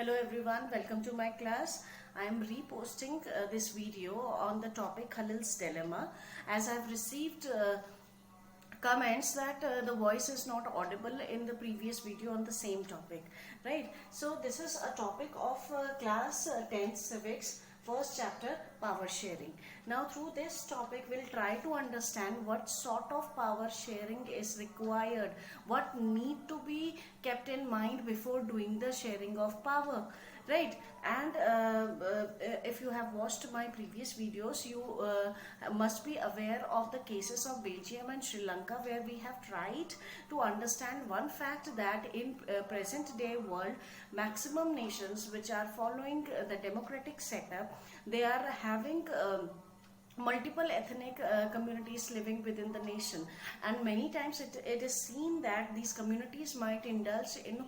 Hello everyone, welcome to my class. I am reposting this video on the topic Khalil's dilemma, as I've received comments that the voice is not audible in the previous video on the same topic, right? So this is a topic of class 10th civics, first chapter, power sharing. Now through this topic we'll try to understand what sort of power sharing is required, what need to be kept in mind before doing the sharing of power, right? And if you have watched my previous videos, you must be aware of the cases of Belgium and Sri Lanka, where we have tried to understand one fact, that in present day world, maximum nations which are following the democratic setup, they are having multiple ethnic communities living within the nation, and many times it is seen that these communities might indulge in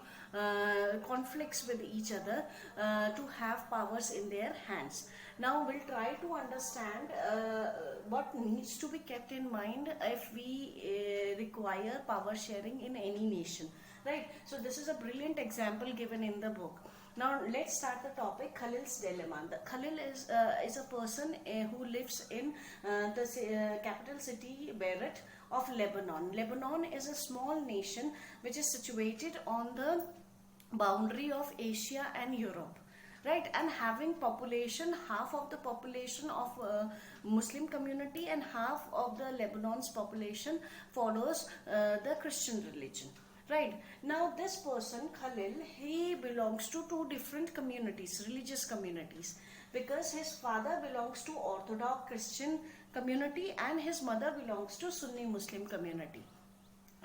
conflicts with each other to have powers in their hands. Now we'll try to understand what needs to be kept in mind if we require power sharing in any nation, right? So this is a brilliant example given in the book. Now let's start the topic, Khalil's dilemma. Khalil is a person who lives in the capital city Beirut of Lebanon. Lebanon is a small nation which is situated on the boundary of Asia and Europe, right? And having population, half of the population of Muslim community and half of the Lebanon's population follows the Christian religion. Right. Now this person, Khalil, he belongs to two different communities, religious communities, because his father belongs to Orthodox Christian community and his mother belongs to Sunni Muslim community.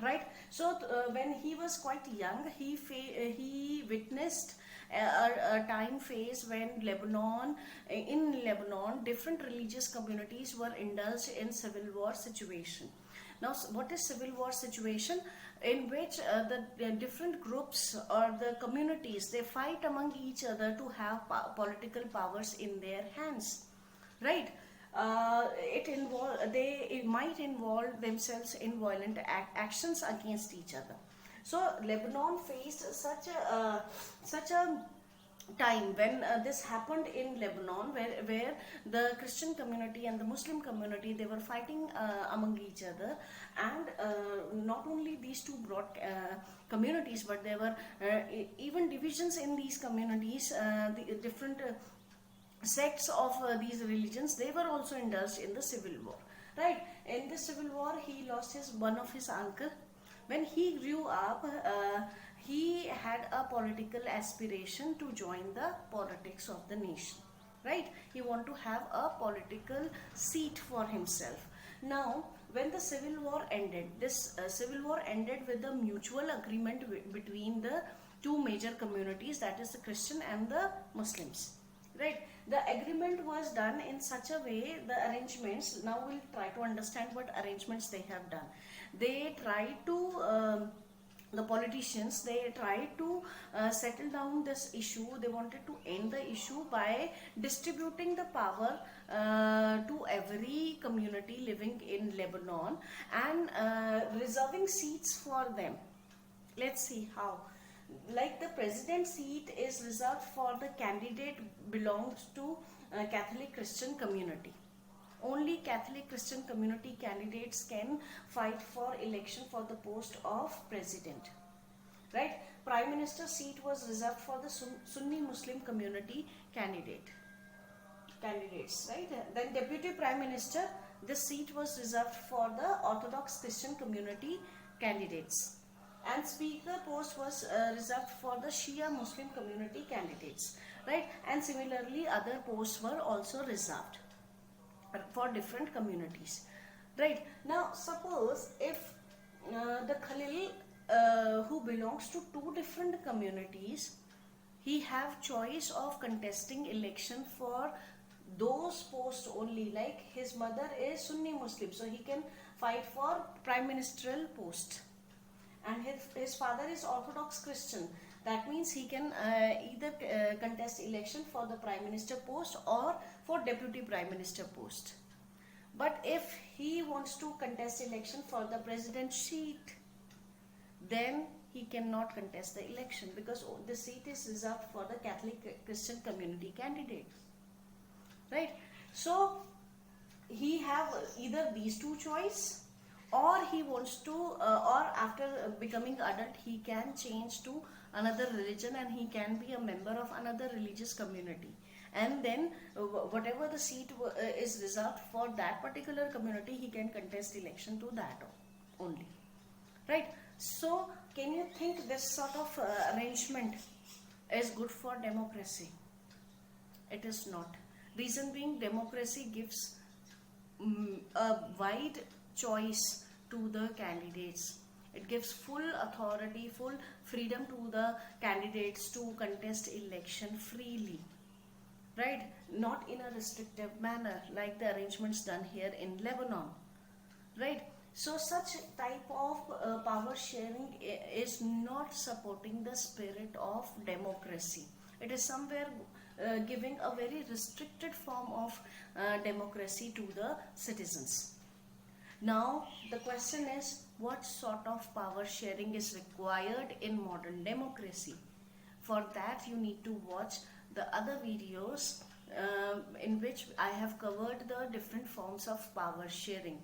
Right. So when he was quite young, he witnessed a time phase when in Lebanon, different religious communities were indulged in civil war situation. Now, what is civil war situation? In which the different groups or the communities, they fight among each other to have political powers in their hands, right? It might involve themselves in violent actions against each other. So Lebanon faced such a time when this happened in Lebanon, where the Christian community and the Muslim community, they were fighting among each other, and not only these two broad communities, but there were even divisions in these communities, the different sects of these religions, they were also indulged in the civil war, right? In the civil war, he lost one of his uncle. When he grew up, he had a political aspiration to join the politics of the nation, right? He wanted to have a political seat for himself. Now when the civil war ended, this civil war ended with a mutual agreement between the two major communities, that is the Christian and the Muslims, right? The agreement was done in such a way, the arrangements, now we'll try to understand what arrangements they have done. They tried to the politicians, they tried to settle down this issue. They wanted to end the issue by distributing the power to every community living in Lebanon, and reserving seats for them. Let's see how. Like the president seat is reserved for the candidate belongs to Catholic Christian community. Only Catholic Christian community candidates can fight for election for the post of president, right? Prime Minister seat was reserved for the Sunni Muslim community candidates, right? Then Deputy Prime Minister, this seat was reserved for the Orthodox Christian community candidates, and Speaker post was reserved for the Shia Muslim community candidates, right? And similarly other posts were also reserved for different communities, right? Now suppose if the Khalil who belongs to two different communities, he have choice of contesting election for those posts only. Like his mother is Sunni Muslim, so he can fight for prime ministerial post, and his father is Orthodox Christian. That means he can either contest election for the prime minister post or for deputy prime minister post. But if he wants to contest election for the president seat, then he cannot contest the election because the seat is reserved for the Catholic Christian community candidates, right? So he have either these two choice, or he wants to or after becoming adult he can change to another religion and he can be a member of another religious community, and then whatever the seat is reserved for that particular community, he can contest election to that only, right? So can you think this sort of arrangement is good for democracy? It is not. Reason being, democracy gives a wide choice to the candidates. It gives full authority, full freedom to the candidates to contest election freely, right? Not in a restrictive manner like the arrangements done here in Lebanon, right? So such type of power sharing is not supporting the spirit of democracy. It is somewhere giving a very restricted form of democracy to the citizens. Now the question is, what sort of power sharing is required in modern democracy? For that you need to watch the other videos in which I have covered the different forms of power sharing.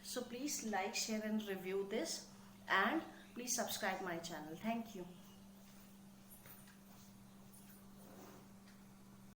So please like, share and review this, and please subscribe my channel. Thank you.